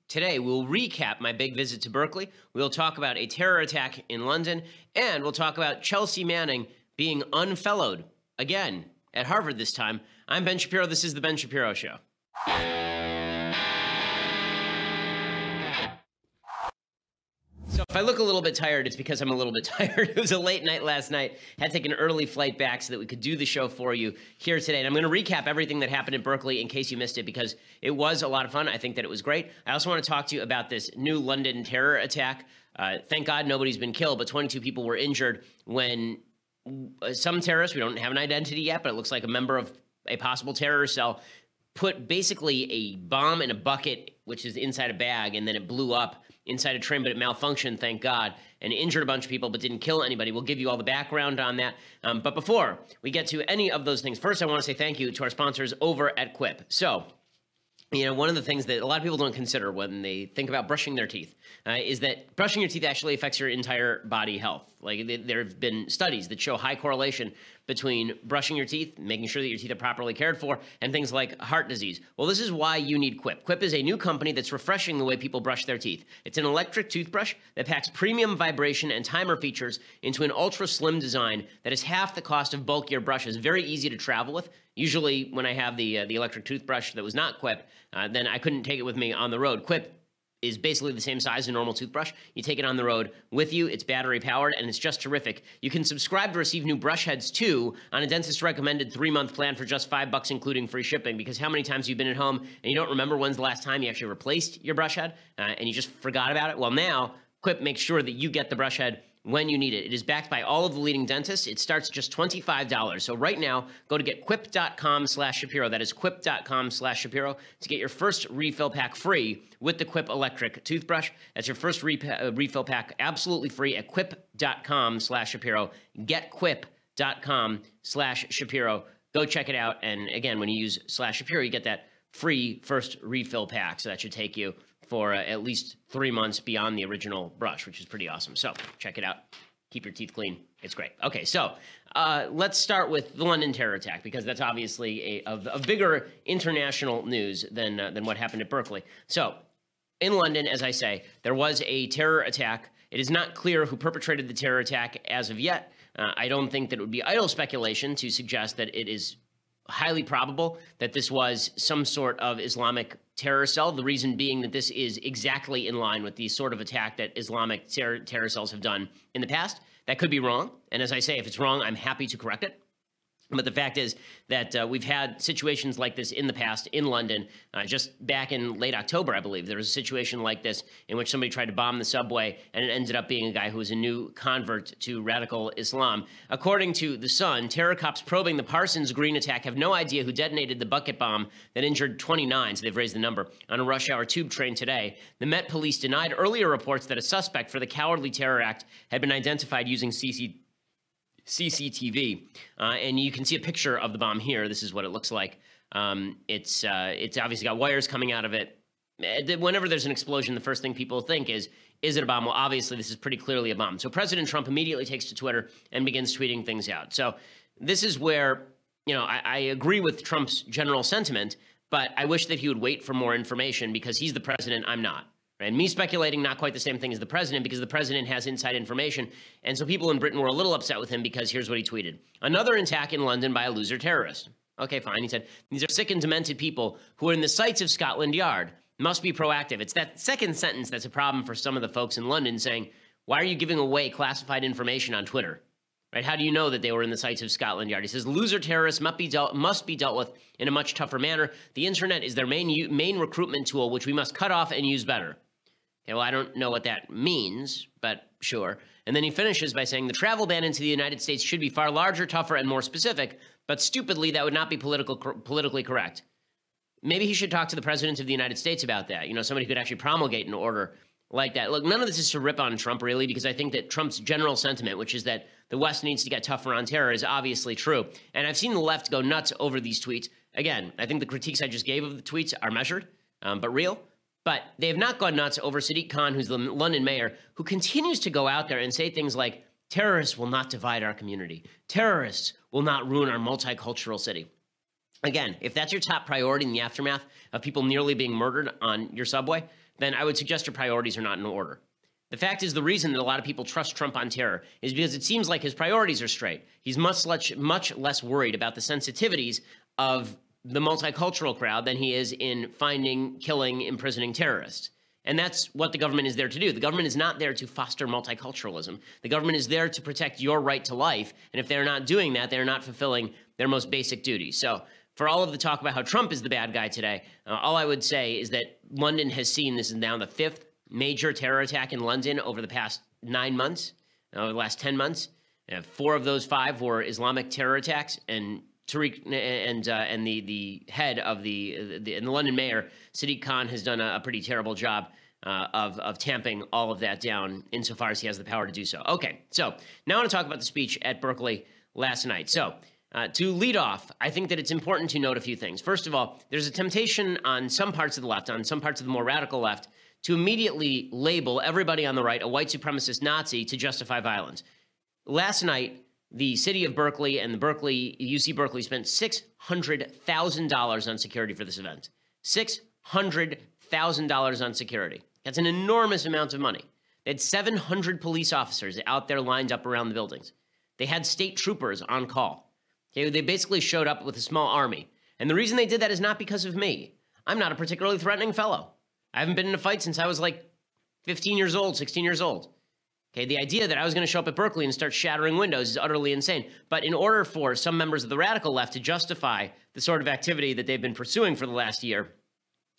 Today, we'll recap my big visit to Berkeley. We'll talk about a terror attack in London, and we'll talk about Chelsea Manning being unfellowed again at Harvard this time. I'm Ben Shapiro. This is The Ben Shapiro Show. So if I look a little bit tired, it's because I'm a little bit tired. It was a late night last night. Had to take an early flight back so that we could do the show for you here today. And I'm going to recap everything that happened at Berkeley in case you missed it, because it was a lot of fun. I think that it was great. I also want to talk to you about this new London terror attack. Thank God nobody's been killed, but 22 people were injured when some terrorists, we don't have an identity yet, but it looks like a member of a possible terror cell, put basically a bomb in a bucket, which is inside a bag, and then it blew up inside a train, but it malfunctioned, thank God, and injured a bunch of people, but didn't kill anybody. We'll give you all the background on that. But before we get to any of those things, first I want to say thank you to our sponsors over at Quip. So, you know, one of the things that a lot of people don't consider when they think about brushing their teeth is that brushing your teeth actually affects your entire body health. Like, there have been studies that show high correlation between brushing your teeth, making sure that your teeth are properly cared for, and things like heart disease. Well, this is why you need Quip. Quip is a new company that's refreshing the way people brush their teeth. It's an electric toothbrush that packs premium vibration and timer features into an ultra-slim design that is half the cost of bulkier brushes. Very easy to travel with. Usually when I have the electric toothbrush that was not Quip, then I couldn't take it with me on the road. Quip is basically the same size as a normal toothbrush. You take it on the road with you. It's battery powered, and it's just terrific. You can subscribe to receive new brush heads too on a dentist recommended 3-month plan for just $5, including free shipping. Because how many times you've been at home and you don't remember when's the last time you actually replaced your brush head and you just forgot about it? Well, now Quip makes sure that you get the brush head when you need it. It is backed by all of the leading dentists. It starts just $25. So right now, go to getquip.com/Shapiro. That is quip.com/Shapiro to get your first refill pack free with the Quip electric toothbrush. That's your first refill pack absolutely free at quip.com/Shapiro. Getquip.com/Shapiro. Go check it out. And again, when you use /Shapiro, you get that free first refill pack. So that should take you for at least 3 months beyond the original brush, which is pretty awesome. So check it out. Keep your teeth clean. It's great. Okay, so let's start with the London terror attack, because that's obviously a bigger international news than what happened at Berkeley. So in London, as I say, there was a terror attack. It is not clear who perpetrated the terror attack as of yet. I don't think that it would be idle speculation to suggest that it is highly probable that this was some sort of Islamic terror cell. The reason being that this is exactly in line with the sort of attack that Islamic terror cells have done in the past. That could be wrong. And as I say, if it's wrong, I'm happy to correct it. But the fact is that we've had situations like this in the past in London. Just back in late October, I believe, there was a situation like this in which somebody tried to bomb the subway, and it ended up being a guy who was a new convert to radical Islam. According to The Sun, terror cops probing the Parsons Green attack have no idea who detonated the bucket bomb that injured 29, so they've raised the number, on a rush hour tube train today. The Met Police denied earlier reports that a suspect for the cowardly terror act had been identified using CCTV, and you can see a picture of the bomb here. This is what it looks like. It's obviously got wires coming out of it. Whenever there's an explosion, the first thing people think is it a bomb? Well, obviously, this is pretty clearly a bomb. So President Trump immediately takes to Twitter and begins tweeting things out. So this is where, you know, I agree with Trump's general sentiment, but I wish that he would wait for more information, because he's the president, I'm not. And me speculating, not quite the same thing as the president, because the president has inside information. And so people in Britain were a little upset with him, because here's what he tweeted. Another attack in London by a loser terrorist. Okay, fine. He said, these are sick and demented people who are in the sights of Scotland Yard. Must be proactive. It's that second sentence that's a problem for some of the folks in London, saying, why are you giving away classified information on Twitter? Right? How do you know that they were in the sights of Scotland Yard? He says, loser terrorists must be dealt with in a much tougher manner. The internet is their main recruitment tool, which we must cut off and use better. Okay, well, I don't know what that means, but sure. And then he finishes by saying the travel ban into the United States should be far larger, tougher, and more specific, but stupidly, that would not be politically correct. Maybe he should talk to the president of the United States about that. You know, somebody who could actually promulgate an order like that. Look, none of this is to rip on Trump, really, because I think that Trump's general sentiment, which is that the West needs to get tougher on terror, is obviously true. And I've seen the left go nuts over these tweets. Again, I think the critiques I just gave of the tweets are measured, but real. But they have not gone nuts over Sadiq Khan, who's the London mayor, who continues to go out there and say things like, terrorists will not divide our community. Terrorists will not ruin our multicultural city. Again, if that's your top priority in the aftermath of people nearly being murdered on your subway, then I would suggest your priorities are not in order. The fact is, the reason that a lot of people trust Trump on terror is because it seems like his priorities are straight. He's much less worried about the sensitivities of the multicultural crowd than he is in finding, killing, imprisoning terrorists. And that's what the government is there to do. The government is not there to foster multiculturalism. The government is there to protect your right to life. And if they're not doing that, they're not fulfilling their most basic duties. So for all of the talk about how Trump is the bad guy today, all I would say is that London has seen, this is now the 5th major terror attack in London over the past 9 months, over the last 10 months. 4 of those 5 were Islamic terror attacks, and Tariq and the head of the London mayor, Sadiq Khan, has done a pretty terrible job of tamping all of that down insofar as he has the power to do so. Okay, so now I want to talk about the speech at Berkeley last night. So to lead off, I think that it's important to note a few things. First of all, there's a temptation on some parts of the left, on some parts of the more radical left, to immediately label everybody on the right a white supremacist Nazi to justify violence. Last night, the city of Berkeley and UC Berkeley spent $600,000 on security for this event. $600,000 on security. That's an enormous amount of money. They had 700 police officers out there lined up around the buildings. They had state troopers on call. Okay, they basically showed up with a small army. And the reason they did that is not because of me. I'm not a particularly threatening fellow. I haven't been in a fight since I was like 15 years old, 16 years old. Okay, the idea that I was going to show up at Berkeley and start shattering windows is utterly insane. But in order for some members of the radical left to justify the sort of activity that they've been pursuing for the last year,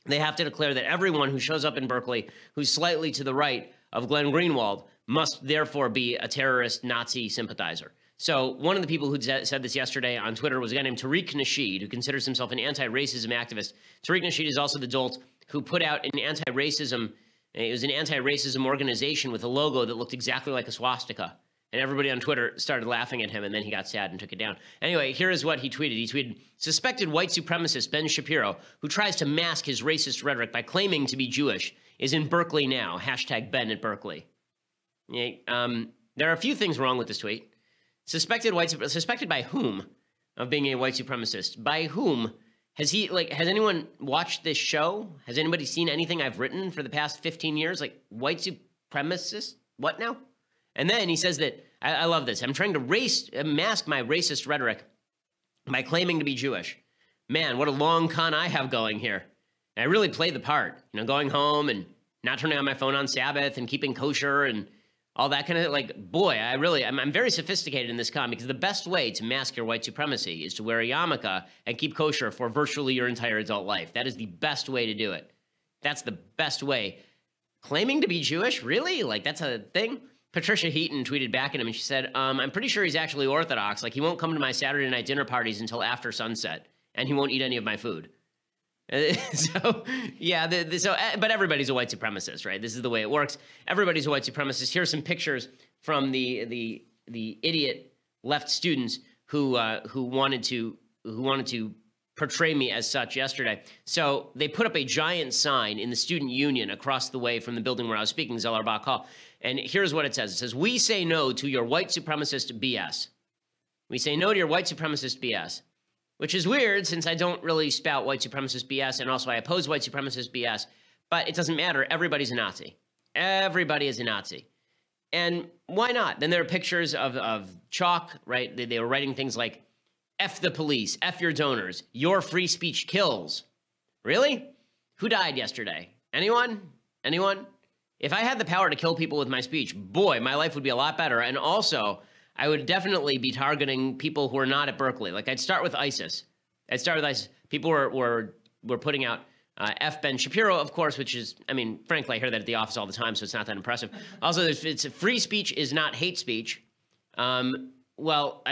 they have to declare that everyone who shows up in Berkeley who's slightly to the right of Glenn Greenwald must therefore be a terrorist Nazi sympathizer. So one of the people who said this yesterday on Twitter was a guy named Tariq Nasheed, who considers himself an anti-racism activist. Tariq Nasheed is also the dolt who put out an anti-racism organization with a logo that looked exactly like a swastika. And everybody on Twitter started laughing at him, and then he got sad and took it down. Anyway, here is what he tweeted. He tweeted, "Suspected white supremacist Ben Shapiro, who tries to mask his racist rhetoric by claiming to be Jewish, is in Berkeley now. Hashtag Ben at Berkeley." Yeah, there are a few things wrong with this tweet. Suspected by whom of being a white supremacist? By whom? Has anyone watched this show? Has anybody seen anything I've written for the past 15 years? Like, white supremacist? What now? And then he says that, I love this, I'm trying to mask my racist rhetoric by claiming to be Jewish. Man, what a long con I have going here. And I really play the part, going home and not turning on my phone on Sabbath and keeping kosher and all that kind of, boy, I'm very sophisticated in this con, because the best way to mask your white supremacy is to wear a yarmulke and keep kosher for virtually your entire adult life. That is the best way to do it. That's the best way. Claiming to be Jewish? Really? That's a thing? Patricia Heaton tweeted back at him and she said, I'm pretty sure he's actually Orthodox. He won't come to my Saturday night dinner parties until after sunset, and he won't eat any of my food. So, yeah, but everybody's a white supremacist, right? This is the way it works. Everybody's a white supremacist. Here's some pictures from the idiot left students who wanted to portray me as such yesterday. So they put up a giant sign in the student union across the way from the building where I was speaking, Zellerbach Hall. And here's what it says. It says, "We say no to your white supremacist BS. We say no to your white supremacist BS." Which is weird, since I don't really spout white supremacist BS, and also I oppose white supremacist BS, but it doesn't matter. Everybody's a Nazi. Everybody is a Nazi. And why not? Then there are pictures of chalk, right? They were writing things like, "F the police, F your donors, your free speech kills." Really? Who died yesterday? Anyone? Anyone? If I had the power to kill people with my speech, boy, my life would be a lot better. And also, I would definitely be targeting people who are not at Berkeley. I'd start with ISIS. People were putting out F. Ben Shapiro, of course, which is, frankly, I hear that at the office all the time, so it's not that impressive. Also, it's free speech is not hate speech. Well,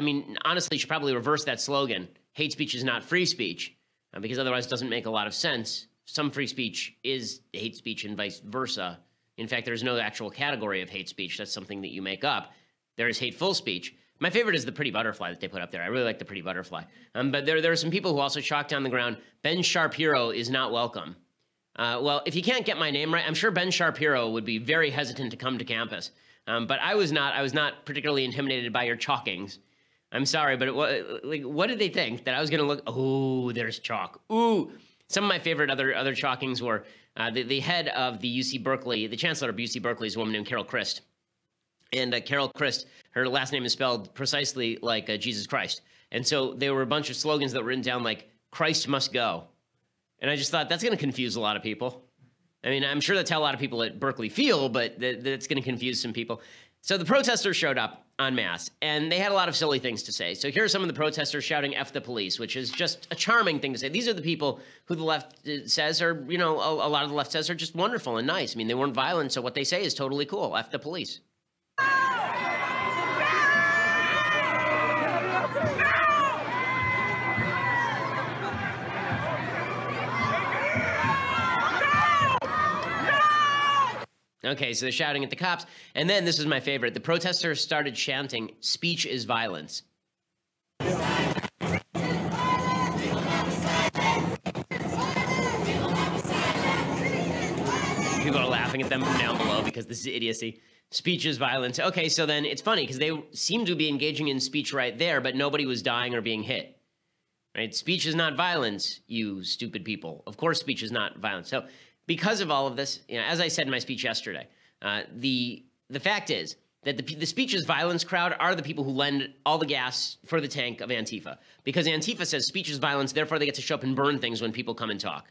honestly, you should probably reverse that slogan. Hate speech is not free speech, because otherwise it doesn't make a lot of sense. Some free speech is hate speech and vice versa. In fact, there's no actual category of hate speech. That's something that you make up. There is hateful speech. My favorite is the pretty butterfly that they put up there. I really like the pretty butterfly. But there are some people who also chalked down the ground, Ben Shapiro is not welcome. Well, if you can't get my name right, I'm sure Ben Shapiro would be very hesitant to come to campus. But I was not particularly intimidated by your chalkings. I'm sorry, but what did they think? That I was going to look, oh, there's chalk. Ooh. Some of my favorite other chalkings were The head of the UC Berkeley, the chancellor of UC Berkeley, is a woman named Carol Christ. And Carol Christ, her last name is spelled precisely like Jesus Christ. And so there were a bunch of slogans that were written down like, Christ must go. And I just thought, that's going to confuse a lot of people. I mean, I'm sure that's how a lot of people at Berkeley feel, but that's going to confuse some people. So the protesters showed up en masse, and they had a lot of silly things to say. So here are some of the protesters shouting F the police, which is just a charming thing to say. These are the people who the left says are, you know, a lot of the left says are just wonderful and nice. I mean, they weren't violent, so what they say is totally cool. F the police. Okay, so they're shouting at the cops. And then, this is my favorite, the protesters started chanting, speech is violence. People are laughing at them from down below because this is idiocy. Speech is violence. Okay, so then it's funny because they seem to be engaging in speech right there, but nobody was dying or being hit. Right? Speech is not violence, you stupid people. Of course speech is not violence. So because of all of this, you know, as I said in my speech yesterday, the fact is that the speech is violence crowd are the people who lend all the gas for the tank of Antifa. Because Antifa says speech is violence, therefore they get to show up and burn things when people come and talk,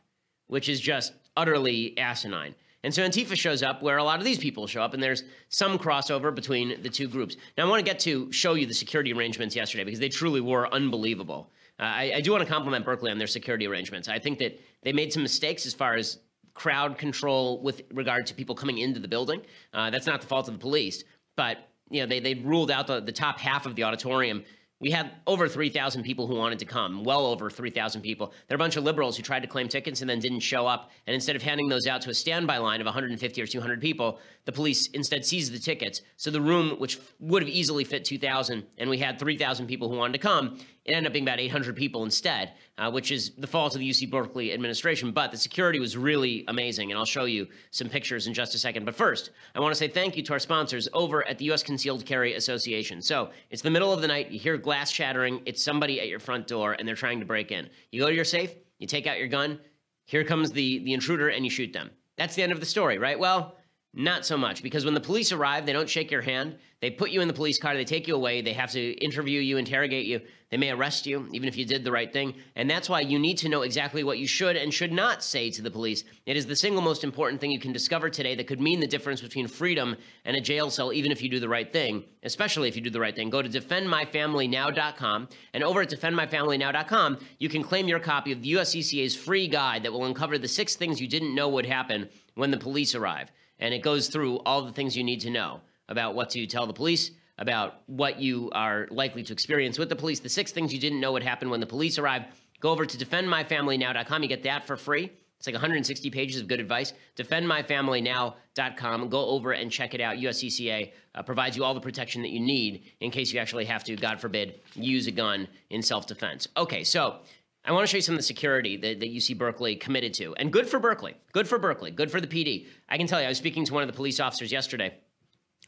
which is just utterly asinine. And so Antifa shows up where a lot of these people show up, and there's some crossover between the two groups. Now, I want to get to show you the security arrangements yesterday because they truly were unbelievable. I do want to compliment Berkeley on their security arrangements. I think that they made some mistakes as far as crowd control with regard to people coming into the building. That's not the fault of the police, but you know they ruled out the top half of the auditorium. We had over 3,000 people who wanted to come, well over 3,000 people. There are a bunch of liberals who tried to claim tickets and then didn't show up. And instead of handing those out to a standby line of 150 or 200 people, the police instead seized the tickets. So the room, which would have easily fit 2,000, and we had 3,000 people who wanted to come, it ended up being about 800 people instead, which is the fault of the UC Berkeley administration. But the security was really amazing, and I'll show you some pictures in just a second. But first, I want to say thank you to our sponsors over at the U.S. Concealed Carry Association. So it's the middle of the night, you hear glass shattering, it's somebody at your front door, and they're trying to break in. You go to your safe, you take out your gun, here comes the intruder, and you shoot them. That's the end of the story, right? Well, not so much, because when the police arrive, they don't shake your hand. They put you in the police car, they take you away, they have to interview you, interrogate you, they may arrest you, even if you did the right thing. And that's why you need to know exactly what you should and should not say to the police. It is the single most important thing you can discover today that could mean the difference between freedom and a jail cell, even if you do the right thing, especially if you do the right thing. Go to defendmyfamilynow.com, and over at defendmyfamilynow.com, you can claim your copy of the USCCA's free guide that will uncover the 6 things you didn't know would happen when the police arrive. And it goes through all the things you need to know about what to tell the police, about what you are likely to experience with the police, the 6 things you didn't know would happen when the police arrive. Go over to defendmyfamilynow.com. You get that for free. It's like 160 pages of good advice. Defendmyfamilynow.com. Go over and check it out. USCCA provides you all the protection that you need in case you actually have to, God forbid, use a gun in self-defense. Okay, so I want to show you some of the security that UC Berkeley committed to. And good for Berkeley. Good for Berkeley. Good for the PD. I can tell you, I was speaking to one of the police officers yesterday,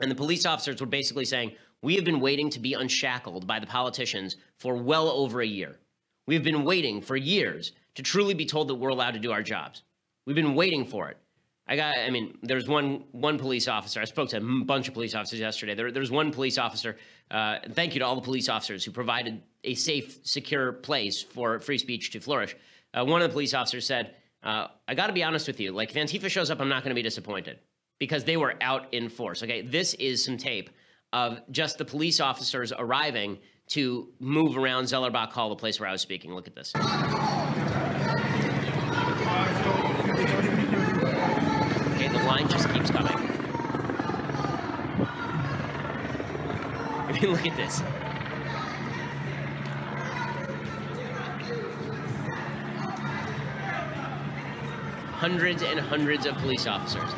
and the police officers were basically saying, we have been waiting to be unshackled by the politicians for well over a year. We have been waiting for years to truly be told that we're allowed to do our jobs. We've been waiting for it. There's one police officer. I spoke to a bunch of police officers yesterday. There's one police officer. Thank you to all the police officers who provided a safe, secure place for free speech to flourish. One of the police officers said, I got to be honest with you. Like, if Antifa shows up, I'm not going to be disappointed, because they were out in force. Okay, this is some tape of just the police officers arriving to move around Zellerbach Hall, the place where I was speaking. Look at this. Okay, the line just keeps coming. I mean, look at this. Hundreds and hundreds of police officers.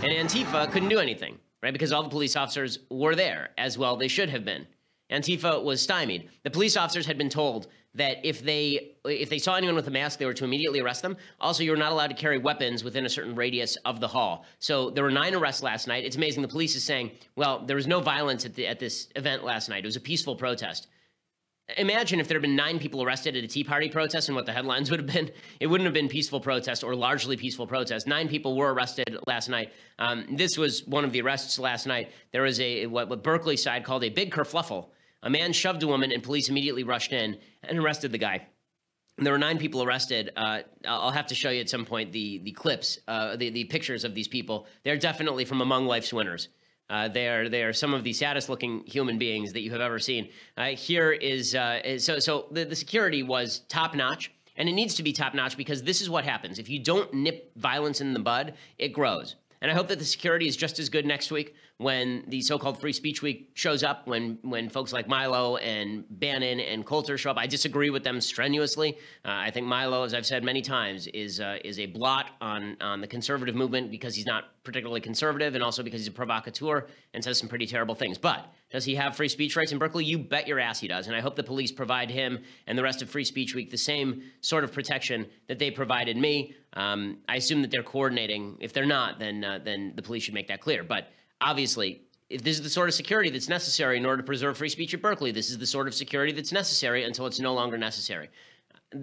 And Antifa couldn't do anything, right? Because all the police officers were there, as well they should have been. Antifa was stymied. The police officers had been told that if they saw anyone with a mask, they were to immediately arrest them. Also, you're not allowed to carry weapons within a certain radius of the hall. So there were 9 arrests last night. It's amazing. The police is saying, well, there was no violence at this event last night. It was a peaceful protest. Imagine if there had been 9 people arrested at a Tea Party protest and what the headlines would have been. It wouldn't have been peaceful protest or largely peaceful protest. 9 people were arrested last night. This was one of the arrests last night. There was what Berkeley side called a big kerfluffle. A man shoved a woman and police immediately rushed in and arrested the guy. And there were 9 people arrested. I'll have to show you at some point the clips, the pictures of these people. They're definitely from among life's winners. They are some of the saddest looking human beings that you have ever seen. Here is the security was top notch, and it needs to be top notch because this is what happens. If you don't nip violence in the bud, it grows. And I hope that the security is just as good next week when the so-called Free Speech Week shows up, when folks like Milo and Bannon and Coulter show up. I disagree with them strenuously. I think Milo, as I've said many times, is a blot on the conservative movement because he's not particularly conservative and also because he's a provocateur and says some pretty terrible things. But does he have free speech rights in Berkeley? You bet your ass he does. And I hope the police provide him and the rest of Free Speech Week the same sort of protection that they provided me. I assume that they're coordinating. If they're not, then the police should make that clear. But obviously, if this is the sort of security that's necessary in order to preserve free speech at Berkeley, this is the sort of security that's necessary until it's no longer necessary.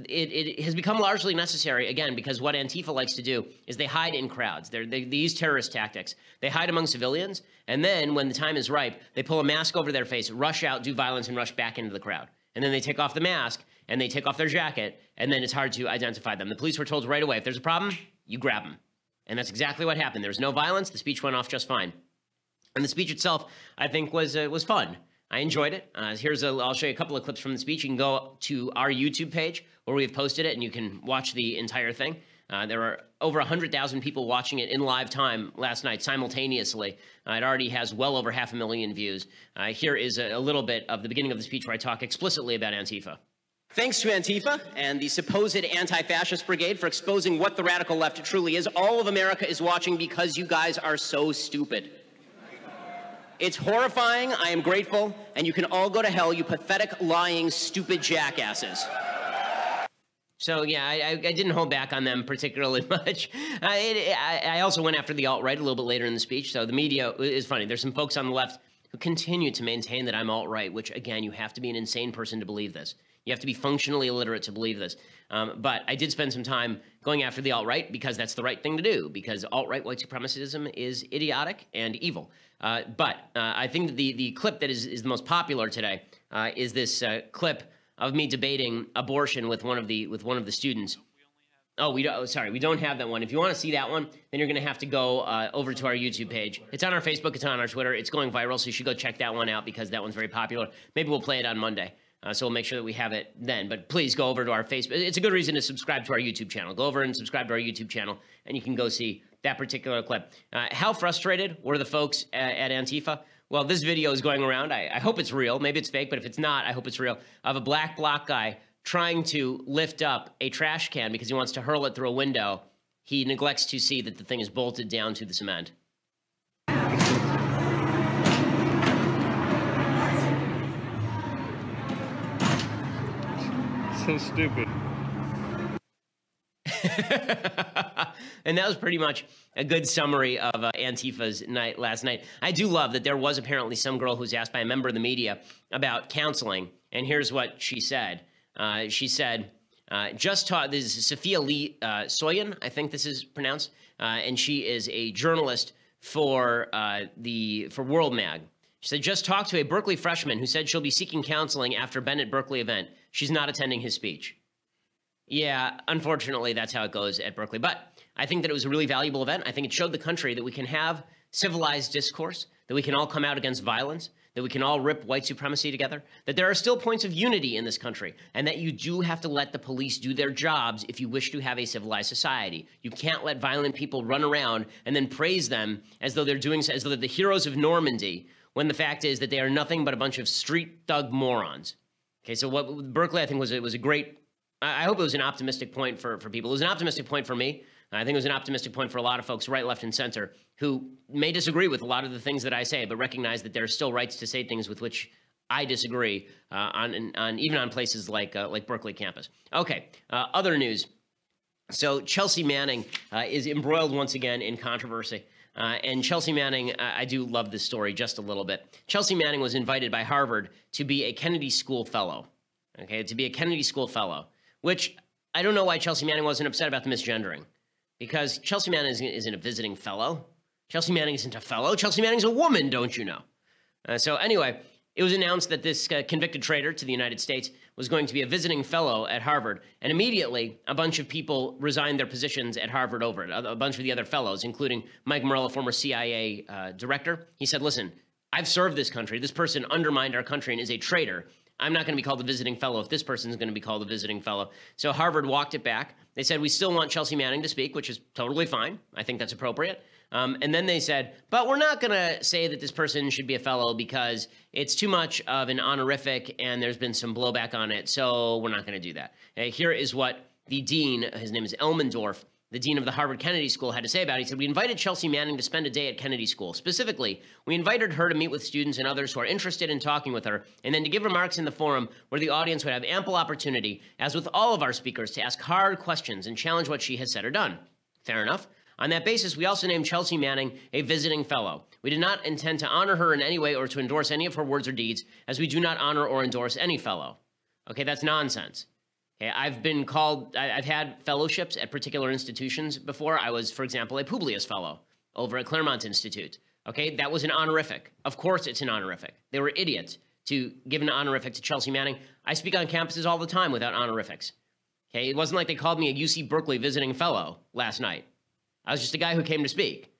It has become largely necessary, again, because what Antifa likes to do is they hide in crowds. They use terrorist tactics. They hide among civilians, and then when the time is ripe, they pull a mask over their face, rush out, do violence, and rush back into the crowd. And then they take off the mask, and they take off their jacket, and then it's hard to identify them. The police were told right away, if there's a problem, you grab them. And that's exactly what happened. There was no violence. The speech went off just fine. And the speech itself, I think, was fun. I enjoyed it. I'll show you a couple of clips from the speech. You can go to our YouTube page where we've posted it, and you can watch the entire thing. There were over 100,000 people watching it in live time last night simultaneously. It already has well over 500,000 views. Here is a little bit of the beginning of the speech where I talk explicitly about Antifa. Thanks to Antifa and the supposed anti-fascist brigade for exposing what the radical left truly is. All of America is watching because you guys are so stupid. It's horrifying, I am grateful, and you can all go to hell, you pathetic, lying, stupid jackasses. So, yeah, I didn't hold back on them particularly much. I also went after the alt-right a little bit later in the speech, so the media is funny. There's some folks on the left who continue to maintain that I'm alt-right, which, again, you have to be an insane person to believe this. You have to be functionally illiterate to believe this. But I did spend some time going after the alt-right because that's the right thing to do, because alt-right white supremacism is idiotic and evil. But I think that the clip that is the most popular today is this clip of me debating abortion with one of the students. Oh, we don't have that one. If you want to see that one, then you're going to have to go over to our YouTube page. It's on our Facebook. It's on our Twitter. It's going viral, so you should go check that one out because that one's very popular. Maybe we'll play it on Monday. So we'll make sure that we have it then. But please go over to our Facebook. It's a good reason to subscribe to our YouTube channel. Go over and subscribe to our YouTube channel, and you can go see that particular clip. How frustrated were the folks at Antifa? Well, this video is going around. I hope it's real. Maybe it's fake, but if it's not, I hope it's real. Of a black bloc guy trying to lift up a trash can because he wants to hurl it through a window. He neglects to see that the thing is bolted down to the cement. So stupid. And that was pretty much a good summary of Antifa's night last night. I do love that there was apparently some girl who was asked by a member of the media about counseling, and here's what she said. She said, this is Sophia Lee Soyan, I think this is pronounced, and she is a journalist for World Mag. She said, just talked to a Berkeley freshman who said she'll be seeking counseling after Bennett Berkeley event. She's not attending his speech. Yeah, unfortunately, that's how it goes at Berkeley. But I think that it was a really valuable event. I think it showed the country that we can have civilized discourse, that we can all come out against violence, that we can all rip white supremacy together, that there are still points of unity in this country, and that you do have to let the police do their jobs if you wish to have a civilized society. You can't let violent people run around and then praise them as though they're the heroes of Normandy, when the fact is that they are nothing but a bunch of street thug morons. Okay, so what Berkeley, I think, was a great, I hope it was an optimistic point for people. It was an optimistic point for me. I think it was an optimistic point for a lot of folks, right, left, and center, who may disagree with a lot of the things that I say, but recognize that there are still rights to say things with which I disagree even on places like Berkeley campus. Okay, other news. So Chelsea Manning is embroiled once again in controversy. And Chelsea Manning, I do love this story just a little bit. Chelsea Manning was invited by Harvard to be a Kennedy School Fellow. okay, to be a Kennedy School fellow, which I don't know why Chelsea Manning wasn't upset about the misgendering, because Chelsea Manning isn't a visiting fellow. Chelsea Manning isn't a fellow. Chelsea Manning's a woman, don't you know? So anyway, it was announced that this convicted traitor to the United States was going to be a visiting fellow at Harvard, and immediately a bunch of people resigned their positions at Harvard over it, a bunch of the other fellows, including Mike Morello, former CIA director. He said, listen, I've served this country. This person undermined our country and is a traitor. I'm not going to be called a visiting fellow if this person is going to be called a visiting fellow. So Harvard walked it back. They said, we still want Chelsea Manning to speak, which is totally fine. I think that's appropriate. And then they said, but we're not going to say that this person should be a fellow because it's too much of an honorific and there's been some blowback on it. So we're not going to do that. Here is what the dean, his name is Elmendorf, the dean of the Harvard Kennedy School, had to say about it. He said, we invited Chelsea Manning to spend a day at Kennedy School. Specifically, we invited her to meet with students and others who are interested in talking with her, and then to give remarks in the forum where the audience would have ample opportunity, as with all of our speakers, to ask hard questions and challenge what she has said or done. Fair enough. On that basis, we also named Chelsea Manning a visiting fellow. We did not intend to honor her in any way or to endorse any of her words or deeds, as we do not honor or endorse any fellow. Okay, that's nonsense. Okay, I've had fellowships at particular institutions before. I was, for example, a Publius Fellow over at Claremont Institute. Okay, that was an honorific. Of course it's an honorific. They were idiots to give an honorific to Chelsea Manning. I speak on campuses all the time without honorifics. Okay, it wasn't like they called me a UC Berkeley visiting fellow last night. I was just a guy who came to speak.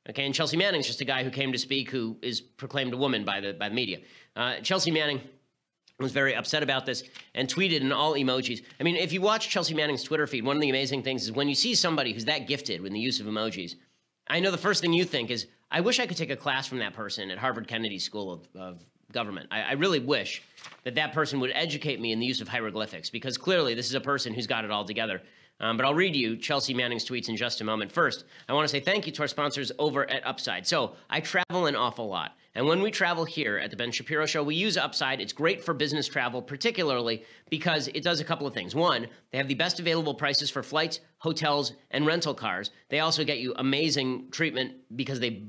Okay, and Chelsea Manning's just a guy who came to speak who is proclaimed a woman by the media. Chelsea Manning was very upset about this and tweeted in all emojis. I mean, if you watch Chelsea Manning's Twitter feed, one of the amazing things is when you see somebody who's that gifted with the use of emojis, I know the first thing you think is, I wish I could take a class from that person at Harvard Kennedy School of Government. I really wish that that person would educate me in the use of hieroglyphics, because clearly this is a person who's got it all together. But I'll read you Chelsea Manning's tweets in just a moment. First, I want to say thank you to our sponsors over at Upside. So I travel an awful lot. And when we travel here at the Ben Shapiro Show, we use Upside. It's great for business travel, particularly because it does a couple of things. One, they have the best available prices for flights, hotels, and rental cars. They also get you amazing treatment because they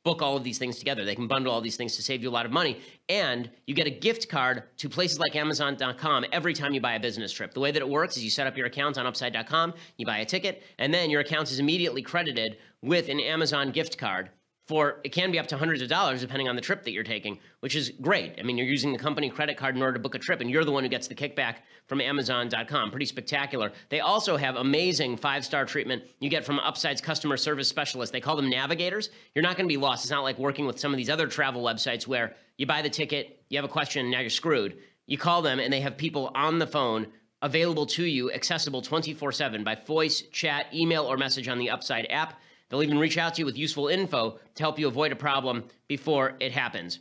book all of these things together. They can bundle all these things to save you a lot of money. And you get a gift card to places like Amazon.com every time you buy a business trip. The way that it works is you set up your account on Upside.com, you buy a ticket, and then your account is immediately credited with an Amazon gift card for, it can be up to hundreds of dollars depending on the trip that you're taking, which is great. I mean, you're using the company credit card in order to book a trip, and you're the one who gets the kickback from Amazon.com. Pretty spectacular. They also have amazing 5-star treatment you get from Upside's customer service specialists. They call them navigators. You're not going to be lost. It's not like working with some of these other travel websites where you buy the ticket, you have a question, and now you're screwed. You call them, and they have people on the phone available to you, accessible 24/7 by voice, chat, email, or message on the Upside app. They'll even reach out to you with useful info to help you avoid a problem before it happens.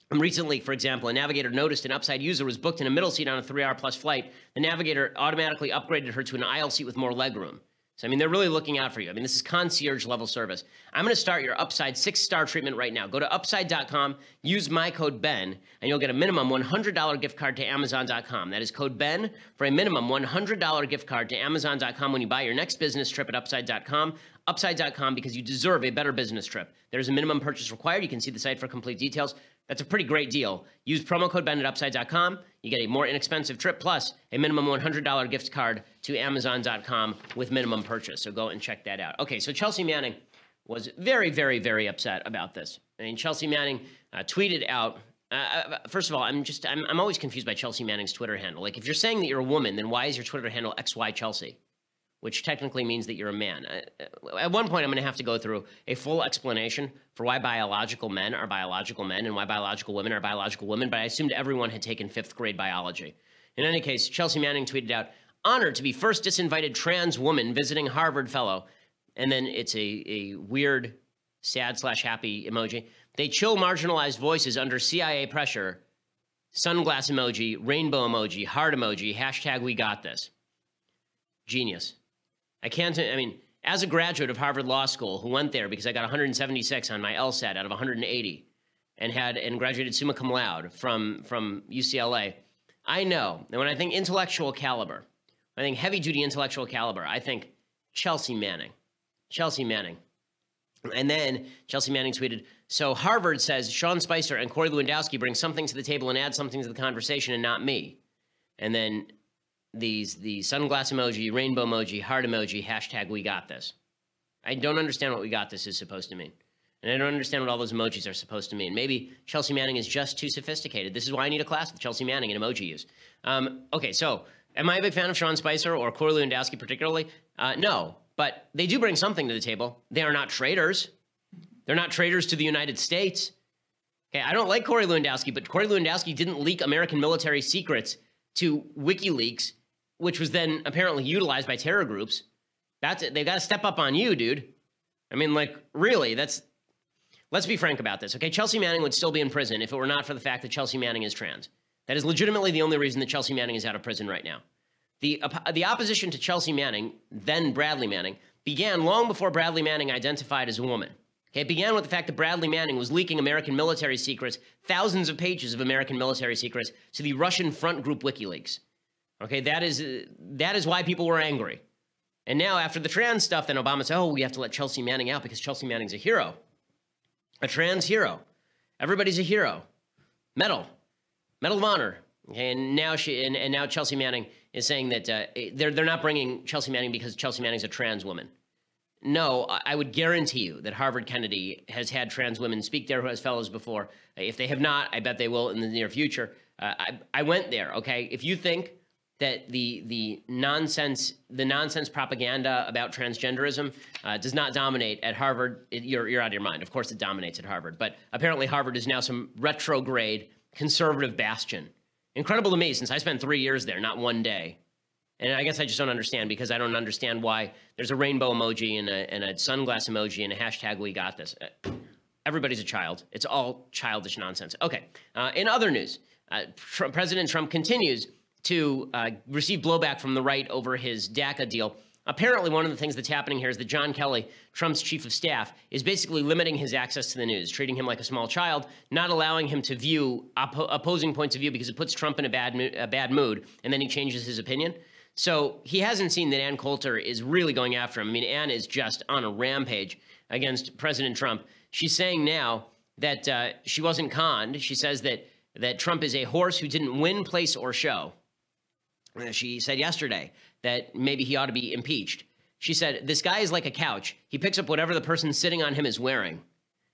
And recently, for example, a navigator noticed an Upside user was booked in a middle seat on a 3-hour-plus flight. The navigator automatically upgraded her to an aisle seat with more legroom. So, I mean, they're really looking out for you. I mean, this is concierge-level service. I'm going to start your Upside 6-star treatment right now. Go to Upside.com, use my code BEN, and you'll get a minimum $100 gift card to Amazon.com. That is code BEN for a minimum $100 gift card to Amazon.com when you buy your next business trip at Upside.com. Upside.com, because you deserve a better business trip. There's a minimum purchase required. You can see the site for complete details. That's a pretty great deal. Use promo code BEN at Upside.com. You get a more inexpensive trip plus a minimum $100 gift card to Amazon.com with minimum purchase. So go and check that out. Okay, so Chelsea Manning was very, very, very upset about this. I mean, Chelsea Manning tweeted out. First of all, I'm always confused by Chelsea Manning's Twitter handle. Like, if you're saying that you're a woman, then why is your Twitter handle XYChelsea? Which technically means that you're a man. At one point, I'm going to have to go through a full explanation for why biological men are biological men and why biological women are biological women, but I assumed everyone had taken 5th grade biology. In any case, Chelsea Manning tweeted out, honored to be first disinvited trans woman visiting Harvard fellow. And then it's a weird, sad/happy emoji. They chill marginalized voices under CIA pressure. Sunglass emoji, rainbow emoji, heart emoji, hashtag we got this. Genius. I mean, as a graduate of Harvard Law School who went there because I got 176 on my LSAT out of 180 and graduated summa cum laude from UCLA, I know that when I think intellectual caliber, I think heavy-duty intellectual caliber, I think Chelsea Manning. Chelsea Manning. And then Chelsea Manning tweeted, so Harvard says Sean Spicer and Corey Lewandowski bring something to the table and add something to the conversation and not me. and then the sunglass emoji, rainbow emoji, heart emoji, hashtag we got this. I don't understand what we got this is supposed to mean. And I don't understand what all those emojis are supposed to mean. Maybe Chelsea Manning is just too sophisticated. This is why I need a class with Chelsea Manning and emoji use. Okay, so am I a big fan of Sean Spicer or Corey Lewandowski particularly? No, but they do bring something to the table. They are not traitors. They're not traitors to the United States. Okay, I don't like Corey Lewandowski, but Corey Lewandowski didn't leak American military secrets to WikiLeaks, which was then apparently utilized by terror groups. They've got to step up on you, dude. I mean, like, really, let's be frank about this, okay? Chelsea Manning would still be in prison if it were not for the fact that Chelsea Manning is trans. That is legitimately the only reason that Chelsea Manning is out of prison right now. The opposition to Chelsea Manning, then Bradley Manning, began long before Bradley Manning identified as a woman. Okay, it began with the fact that Bradley Manning was leaking American military secrets, thousands of pages of American military secrets, to the Russian front group WikiLeaks. Okay, that is why people were angry. And now after the trans stuff, then Obama said, oh, we have to let Chelsea Manning out because Chelsea Manning's a hero. A trans hero. Everybody's a hero. Medal of honor. Okay, and now now Chelsea Manning is saying that they're not bringing Chelsea Manning because Chelsea Manning's a trans woman. No, I would guarantee you that Harvard Kennedy has had trans women speak there as fellows before. If they have not, I bet they will in the near future. I went there. Okay, if you think that the nonsense propaganda about transgenderism does not dominate at Harvard, you're out of your mind. Of course it dominates at Harvard, but apparently Harvard is now some retrograde conservative bastion. Incredible to me, since I spent 3 years there, not one day. And I guess I just don't understand, because I don't understand why there's a rainbow emoji and a sunglass emoji and a hashtag we got this. Everybody's a child. It's all childish nonsense. Okay, in other news, President Trump continues to receive blowback from the right over his DACA deal. Apparently, one of the things that's happening here is that John Kelly, Trump's chief of staff, is basically limiting his access to the news, treating him like a small child, not allowing him to view opposing points of view because it puts Trump in a bad mood, and then he changes his opinion. So he hasn't seen that Ann Coulter is really going after him. I mean, Ann is just on a rampage against President Trump. She's saying now that she wasn't conned. She says that Trump is a horse who didn't win, place, or show. She said yesterday that maybe he ought to be impeached. She said, this guy is like a couch. He picks up whatever the person sitting on him is wearing.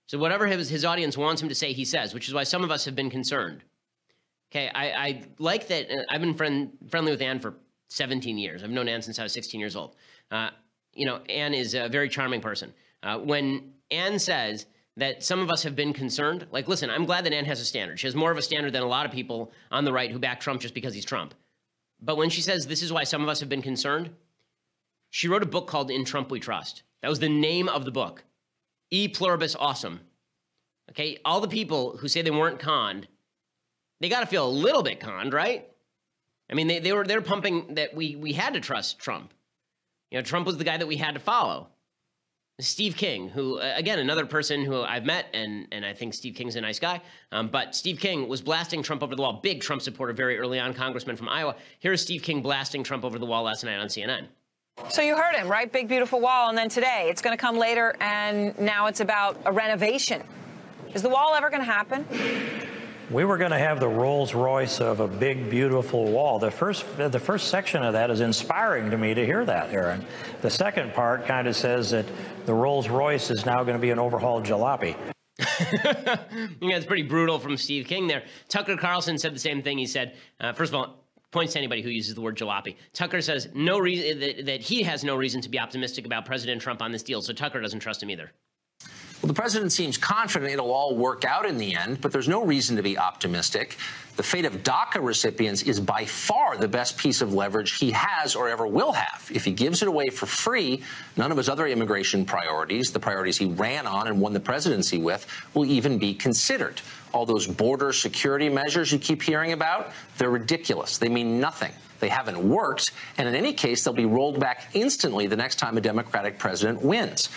So whatever his audience wants him to say, he says, which is why some of us have been concerned. Okay, I like that. I've been friendly with Ann for 17 years. I've known Ann since I was 16 years old. You know, Ann is a very charming person. When Ann says that some of us have been concerned, like, listen, I'm glad that Ann has a standard. She has more of a standard than a lot of people on the right who back Trump just because he's Trump. But when she says this is why some of us have been concerned, she wrote a book called In Trump We Trust. That was the name of the book. E pluribus awesome. Okay, all the people who say they weren't conned, they got to feel a little bit conned, right? I mean, they're pumping that we had to trust Trump. You know, Trump was the guy that we had to follow. Steve King, who, again, another person who I've met, and I think Steve King's a nice guy, but Steve King was blasting Trump over the wall. Big Trump supporter very early on, congressman from Iowa. Here's Steve King blasting Trump over the wall last night on CNN. So you heard him, right? Big, beautiful wall. And then today, it's going to come later, and now it's about a renovation. Is the wall ever going to happen? We were going to have the Rolls Royce of a big, beautiful wall. The first section of that is inspiring to me to hear that, Aaron. The second part kind of says that the Rolls Royce is now going to be an overhauled jalopy. Yeah, it's pretty brutal from Steve King there. Tucker Carlson said the same thing. He said, first of all, points to anybody who uses the word jalopy. Tucker says no reason that he has no reason to be optimistic about President Trump on this deal, so Tucker doesn't trust him either. Well, the president seems confident it'll all work out in the end, but there's no reason to be optimistic. The fate of DACA recipients is by far the best piece of leverage he has or ever will have. If he gives it away for free, none of his other immigration priorities, the priorities he ran on and won the presidency with, will even be considered. All those border security measures you keep hearing about, they're ridiculous. They mean nothing. They haven't worked, and in any case, they'll be rolled back instantly the next time a Democratic president wins.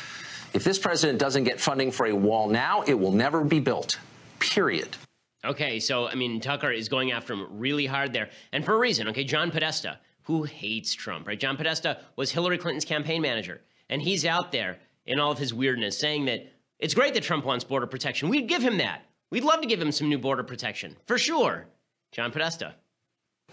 If this president doesn't get funding for a wall now, it will never be built, period. Okay, so, I mean, Tucker is going after him really hard there, and for a reason. Okay, John Podesta, who hates Trump, right? John Podesta was Hillary Clinton's campaign manager, and he's out there in all of his weirdness saying that it's great that Trump wants border protection. We'd give him that. We'd love to give him some new border protection, for sure. John Podesta.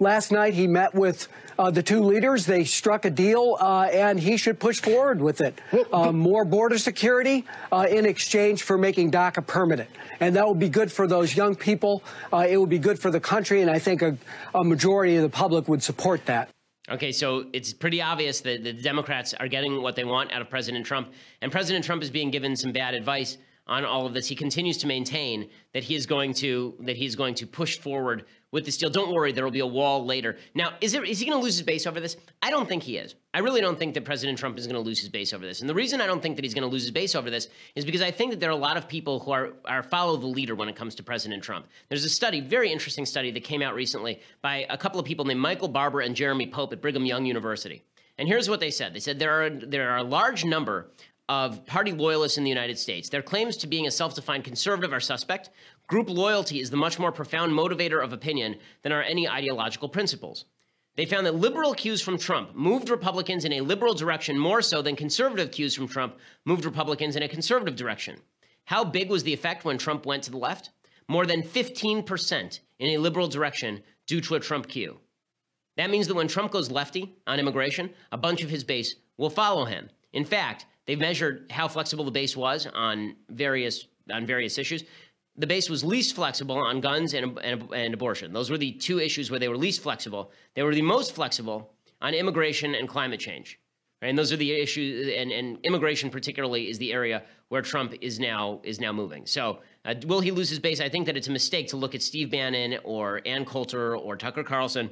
Last night, he met with the two leaders. They struck a deal, and he should push forward with it. More border security in exchange for making DACA permanent. And that will be good for those young people. It will be good for the country, and I think a majority of the public would support that. Okay, so it's pretty obvious that the Democrats are getting what they want out of President Trump, and President Trump is being given some bad advice on all of this. He continues to maintain that he's going to push forward with this deal. Don't worry, there will be a wall later. Now, is he going to lose his base over this? I don't think he is. I really don't think that President Trump is going to lose his base over this. And the reason I don't think that he's going to lose his base over this is because I think that there are a lot of people who are follow the leader when it comes to President Trump. There's a study, very interesting study, that came out recently by a couple of people named Michael Barber and Jeremy Pope at Brigham Young University. And here's what they said. They said there are a large number of party loyalists in the United States. Their claims to being a self-defined conservative are suspect. Group loyalty is the much more profound motivator of opinion than are any ideological principles. They found that liberal cues from Trump moved Republicans in a liberal direction more so than conservative cues from Trump moved Republicans in a conservative direction. How big was the effect when Trump went to the left? More than 15% in a liberal direction due to a Trump cue. That means that when Trump goes lefty on immigration, a bunch of his base will follow him. In fact, they've measured how flexible the base was on various issues. The base was least flexible on guns and abortion. Those were the two issues where they were least flexible. They were the most flexible on immigration and climate change. Right? And those are the issues, and immigration particularly is the area where Trump is now moving. So will he lose his base? I think that it's a mistake to look at Steve Bannon or Ann Coulter or Tucker Carlson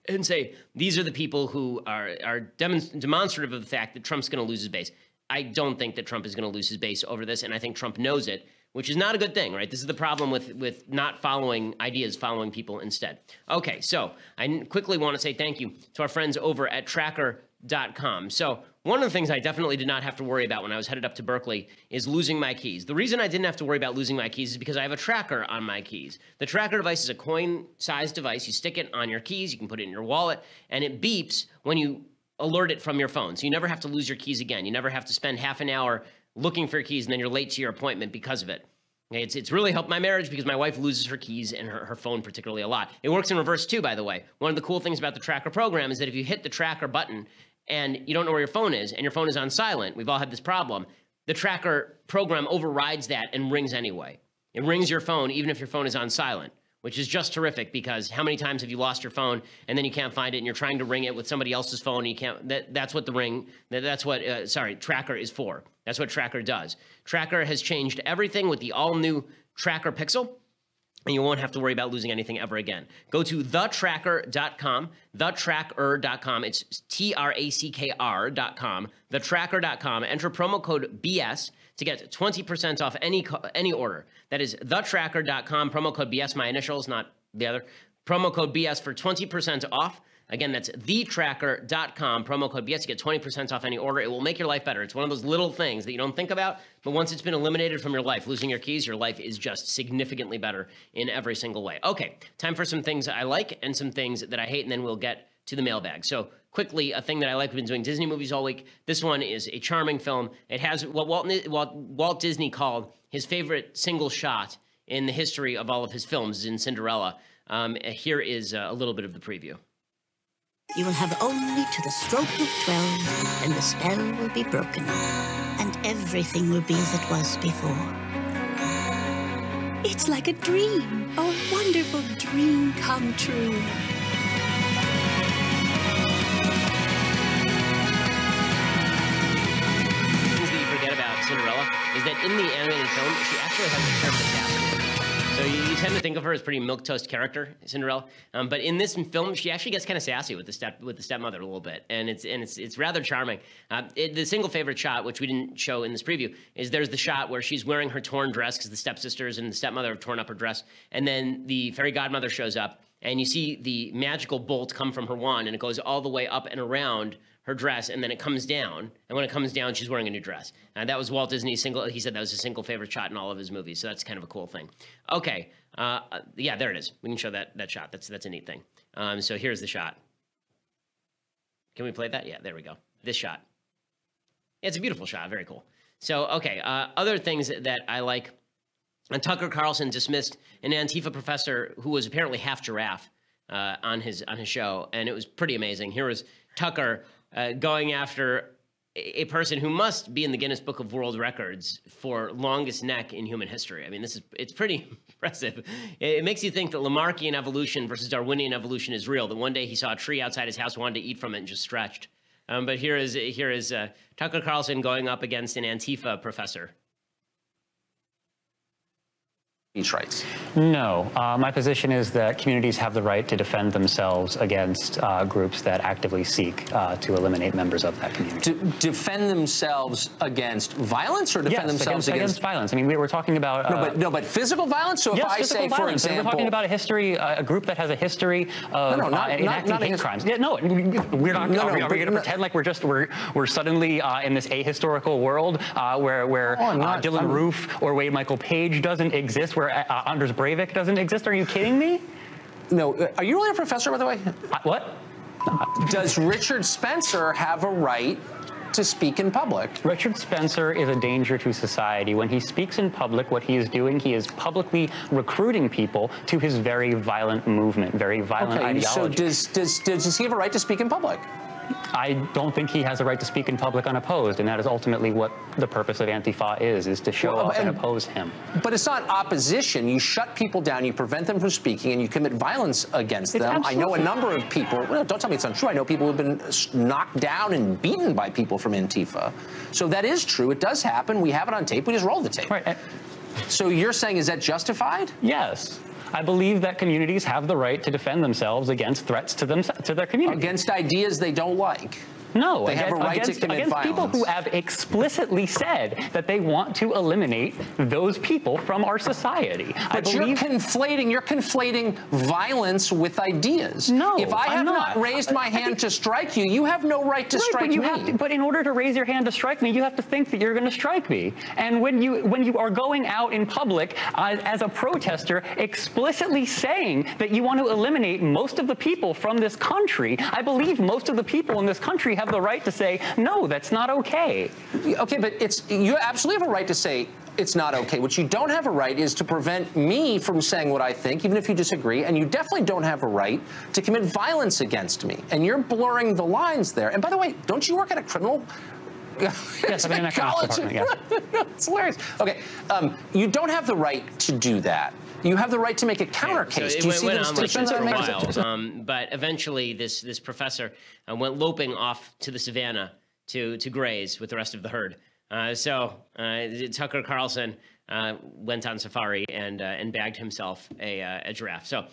and say, these are the people who are demonstrative of the fact that Trump's going to lose his base. I don't think that Trump is going to lose his base over this, and I think Trump knows it, which is not a good thing, right? This is the problem with not following ideas, following people instead. Okay, so I quickly want to say thank you to our friends over at Tracker.com. So one of the things I definitely did not have to worry about when I was headed up to Berkeley is losing my keys. The reason I didn't have to worry about losing my keys is because I have a tracker on my keys. The tracker device is a coin-sized device. You stick it on your keys, you can put it in your wallet, and it beeps when you alert it from your phone. So you never have to lose your keys again. You never have to spend half an hour looking for your keys and then you're late to your appointment because of it. Okay, it's really helped my marriage because my wife loses her keys and her phone particularly a lot. It works in reverse too, by the way. One of the cool things about the tracker program is that if you hit the tracker button and you don't know where your phone is and your phone is on silent, we've all had this problem, the tracker program overrides that and rings anyway. It rings your phone even if your phone is on silent, which is just terrific because how many times have you lost your phone and then you can't find it and you're trying to ring it with somebody else's phone and you can't, that's what Tracker is for. That's what Tracker does. Tracker has changed everything with the all-new Tracker Pixel, and you won't have to worry about losing anything ever again. Go to thetracker.com, thetracker.com. It's TRACKR.com, thetracker.com. Enter promo code BS to get 20% off any order. That is thetracker.com, promo code BS, my initials, not the other. Promo code BS for 20% off. Again, that's thetracker.com, promo code BS. You get 20% off any order. It will make your life better. It's one of those little things that you don't think about, but once it's been eliminated from your life, losing your keys, your life is just significantly better in every single way. Okay, time for some things I like and some things that I hate, and then we'll get to the mailbag. So quickly, a thing that I like, we've been doing Disney movies all week. This one is a charming film. It has what Walt Disney called his favorite single shot in the history of all of his films in Cinderella. Here is a little bit of the preview. You will have only to the stroke of 12, and the spell will be broken, and everything will be as it was before. It's like a dream, a wonderful dream come true. Things that you forget about Cinderella is that in the animated film, she actually has a character cast. So you tend to think of her as pretty milquetoast character, Cinderella, but in this film, she actually gets kind of sassy with the stepmother a little bit, and it's rather charming. The single favorite shot, which we didn't show in this preview, is there's the shot where she's wearing her torn dress because the stepsisters and the stepmother have torn up her dress, and then the fairy godmother shows up, and you see the magical bolt come from her wand, and it goes all the way up and around her dress, and then it comes down, and when it comes down, she's wearing a new dress. That was Walt Disney's he said that was his single favorite shot in all of his movies, so that's kind of a cool thing. Okay, yeah, there it is. We can show that shot. That's a neat thing. So here's the shot. Can we play that? Yeah, there we go. This shot. Yeah, it's a beautiful shot, very cool. So, okay, other things that I like, and Tucker Carlson dismissed an Antifa professor who was apparently half giraffe on his show, and it was pretty amazing. Here was Tucker going after a person who must be in the Guinness Book of World Records for longest neck in human history. I mean, it's pretty impressive. It makes you think that Lamarckian evolution versus Darwinian evolution is real, that one day he saw a tree outside his house, wanted to eat from it, and just stretched. But here is Tucker Carlson going up against an Antifa professor. Rights. No. My position is that communities have the right to defend themselves against groups that actively seek to eliminate members of that community. Defend themselves against violence, or defend themselves against violence? I mean, we were talking about... No, but physical violence? So if I say, for example... We're talking about a history, a group that has a history of enacting hate crimes. Yeah, no, we're not... Are we going to pretend like we're suddenly in this ahistorical world where Dylan Roof or Wade Michael Page doesn't exist, where Anders Breivik doesn't exist? Are you kidding me? No. Are you really a professor, by the way? What? Does Richard Spencer have a right to speak in public? Richard Spencer is a danger to society. When he speaks in public, what he is doing, he is publicly recruiting people to his very violent movement, very violent ideology. So does he have a right to speak in public? I don't think he has a right to speak in public unopposed, and that is ultimately what the purpose of Antifa is to show up and oppose him. But it's not opposition. You shut people down, you prevent them from speaking, and you commit violence against them. I know a number of people, well, don't tell me it's untrue, I know people who have been knocked down and beaten by people from Antifa. So that is true. It does happen. We have it on tape. We just roll the tape. Right. So you're saying, is that justified? Yes. I believe that communities have the right to defend themselves against threats to their community. Against ideas they don't like. No, they have a right to commit violence. People who have explicitly said that they want to eliminate those people from our society. But you're conflating violence with ideas. No, if I have not raised my hand to strike you, you have no right to strike me. But in order to raise your hand to strike me, you have to think that you're going to strike me. And when you are going out in public as a protester, explicitly saying that you want to eliminate most of the people from this country, I believe most of the people in this country have the right to say, no, that's not okay. Okay, but you absolutely have a right to say it's not okay. What you don't have a right is to prevent me from saying what I think, even if you disagree, and you definitely don't have a right to commit violence against me. And you're blurring the lines there. And by the way, don't you work at a criminal... Yes, I'm in an economics department, yeah. It's hilarious. Okay, you don't have the right to do that. You have the right to make a counter case. So do you see the distinctions for a while, but eventually this professor went loping off to the savannah to graze with the rest of the herd. So Tucker Carlson went on safari and bagged himself a giraffe. So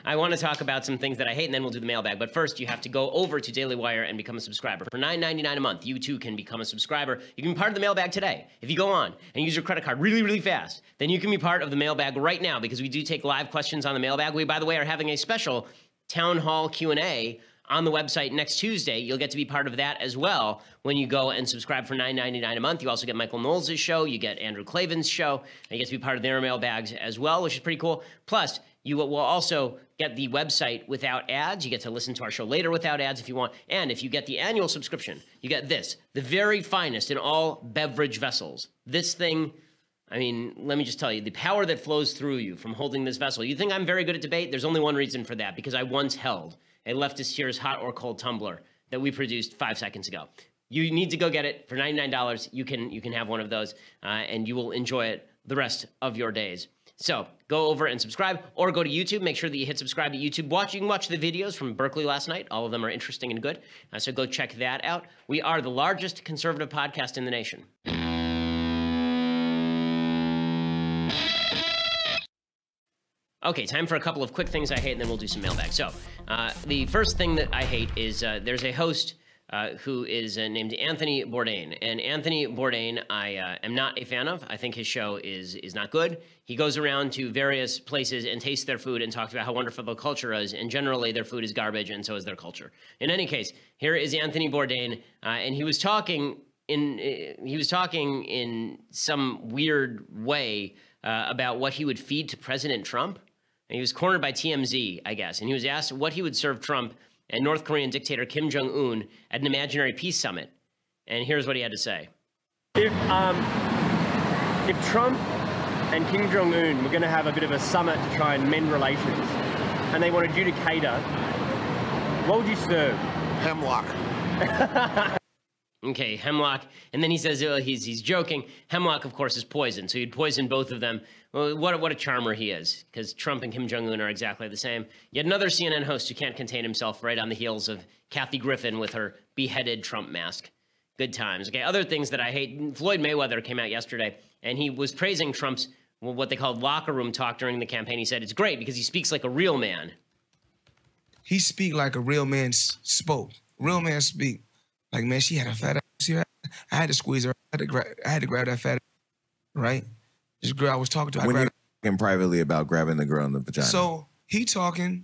I want to talk about some things that I hate, and then we'll do the mailbag. But first, you have to go over to Daily Wire and become a subscriber. For $9.99 a month, you too can become a subscriber. You can be part of the mailbag today. If you go on and use your credit card really, really fast, then you can be part of the mailbag right now, because we do take live questions on the mailbag. We, by the way, are having a special town hall Q&A on the website next Tuesday. You'll get to be part of that as well when you go and subscribe for $9.99 a month. You also get Michael Knowles' show, you get Andrew Klavan's show, and you get to be part of their mailbags as well, which is pretty cool. Plus, you will also get the website without ads. You get to listen to our show later without ads if you want. And if you get the annual subscription, you get this, the very finest in all beverage vessels. This thing, I mean, let me just tell you, the power that flows through you from holding this vessel. You think I'm very good at debate? There's only one reason for that, because I once held a Leftist Cheers hot or cold tumbler that we produced 5 seconds ago. You need to go get it for $99. You can have one of those, and you will enjoy it the rest of your days. So go over and subscribe, or go to YouTube. Make sure that you hit subscribe to YouTube. You can watch the videos from Berkeley last night. All of them are interesting and good. So go check that out. We are the largest conservative podcast in the nation. Okay, time for a couple of quick things I hate, and then we'll do some mailbag. So the first thing that I hate is there's a host who is named Anthony Bourdain. And Anthony Bourdain, I am not a fan of. I think his show is not good. He goes around to various places and tastes their food and talks about how wonderful the culture is, and generally their food is garbage, and so is their culture. In any case, here is Anthony Bourdain, and he was talking in some weird way about what he would feed to President Trump. And he was cornered by TMZ, I guess, and he was asked what he would serve Trump and North Korean dictator Kim Jong-un at an imaginary peace summit. And here's what he had to say. If Trump and Kim Jong-un were going to have a bit of a summit to try and mend relations, and they wanted you to cater, what would you serve? Hemlock. Okay, hemlock. And then he says he's joking. Hemlock, of course, is poison. So you'd poison both of them. Well, what a charmer he is, because Trump and Kim Jong-un are exactly the same. Yet another CNN host who can't contain himself right on the heels of Kathy Griffin with her beheaded Trump mask. Good times. Okay, other things that I hate. Floyd Mayweather came out yesterday, and he was praising Trump's, what they called locker room talk during the campaign. He said it's great because he speaks like a real man. He speak like a real man spoke. Real man speak. Like, man, she had a fat ass here. I had to squeeze her. I had to grab that fat ass, right? This girl I was talking to. When you're talking privately about grabbing the girl in the vagina. So he talking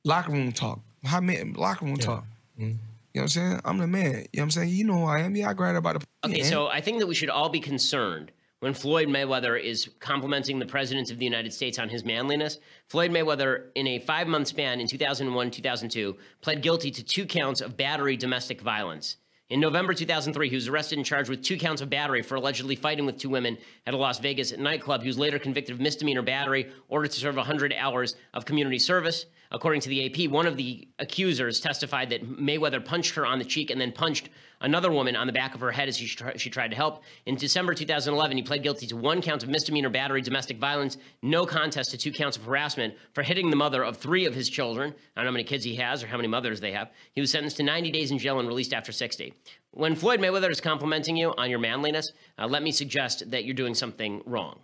locker room talk. Locker room talk. Mm-hmm. You know what I'm saying? I'm the man. You know what I'm saying? You know who I am. Yeah, I grabbed her by the... Okay, so I think that we should all be concerned when Floyd Mayweather is complimenting the President of the United States on his manliness. Floyd Mayweather, in a 5-month span in 2001, 2002, pled guilty to 2 counts of battery domestic violence. In November 2003, he was arrested and charged with 2 counts of battery for allegedly fighting with 2 women at a Las Vegas nightclub. He was later convicted of misdemeanor battery, ordered to serve 100 hours of community service. According to the AP, one of the accusers testified that Mayweather punched her on the cheek and then punched another woman on the back of her head as she tried to help. In December 2011, he pled guilty to 1 count of misdemeanor battery domestic violence, no contest to 2 counts of harassment for hitting the mother of 3 of his children. I don't know how many kids he has or how many mothers they have. He was sentenced to 90 days in jail and released after 60. When Floyd Mayweather is complimenting you on your manliness, let me suggest that you're doing something wrong.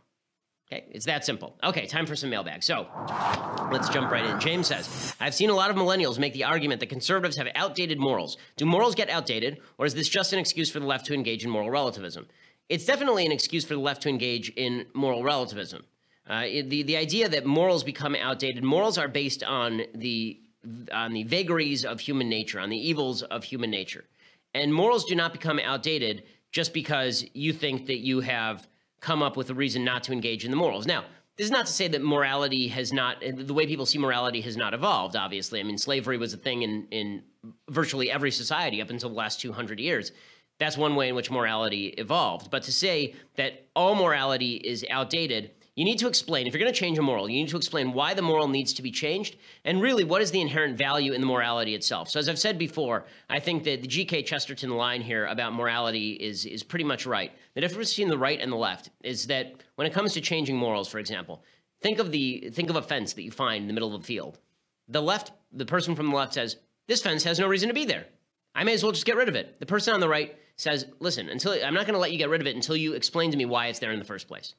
Okay, it's that simple. Okay, time for some mailbag. So let's jump right in. James says, I've seen a lot of millennials make the argument that conservatives have outdated morals. Do morals get outdated, or is this just an excuse for the left to engage in moral relativism? It's definitely an excuse for the left to engage in moral relativism. The idea that morals become outdated, morals are based on the vagaries of human nature, on the evils of human nature. And morals do not become outdated just because you think that you have come up with a reason not to engage in the morals. Now, this is not to say that morality has not, the way people see morality has not evolved, obviously. I mean, slavery was a thing in virtually every society up until the last 200 years. That's one way in which morality evolved. But to say that all morality is outdated, you need to explain, if you're going to change a moral, you need to explain why the moral needs to be changed, and really what is the inherent value in the morality itself. So as I've said before, I think that the G.K. Chesterton line here about morality is pretty much right. The difference between the right and the left is that when it comes to changing morals, for example, think of a fence that you find in the middle of a field. The person from the left says, this fence has no reason to be there. I may as well just get rid of it. The person on the right says, listen, I'm not going to let you get rid of it until you explain to me why it's there in the first place.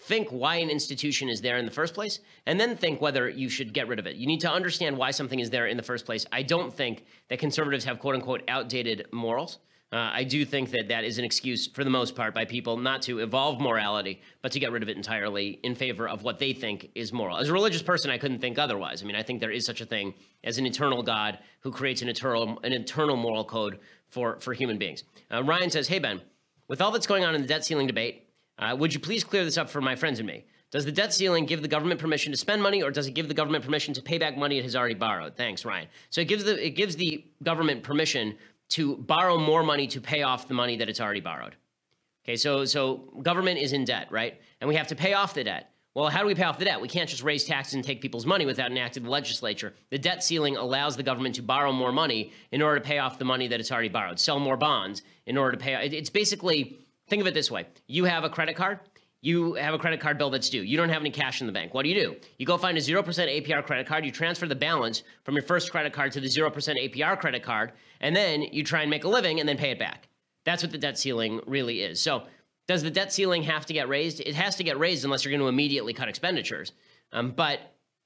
Think why an institution is there in the first place, and then think whether you should get rid of it. You need to understand why something is there in the first place. I don't think that conservatives have quote-unquote outdated morals. I do think that that is an excuse for the most part by people not to evolve morality, but to get rid of it entirely in favor of what they think is moral. As a religious person, I couldn't think otherwise. I mean, I think there is such a thing as an eternal God who creates an eternal moral code for human beings. Ryan says, hey, Ben, with all that's going on in the debt ceiling debate, would you please clear this up for my friends and me? Does the debt ceiling give the government permission to spend money, or does it give the government permission to pay back money it has already borrowed? Thanks, Ryan. So it gives the government permission to borrow more money to pay off the money that it's already borrowed. Okay, so government is in debt, right? And we have to pay off the debt. Well, how do we pay off the debt? We can't just raise taxes and take people's money without an act of the legislature. The debt ceiling allows the government to borrow more money in order to pay off the money that it's already borrowed, sell more bonds in order to pay. It's basically, think of it this way. You have a credit card. You have a credit card bill that's due. You don't have any cash in the bank. What do? You go find a 0% APR credit card. You transfer the balance from your first credit card to the 0% APR credit card, and then you try and make a living and then pay it back. That's what the debt ceiling really is. So does the debt ceiling have to get raised? It has to get raised unless you're going to immediately cut expenditures. But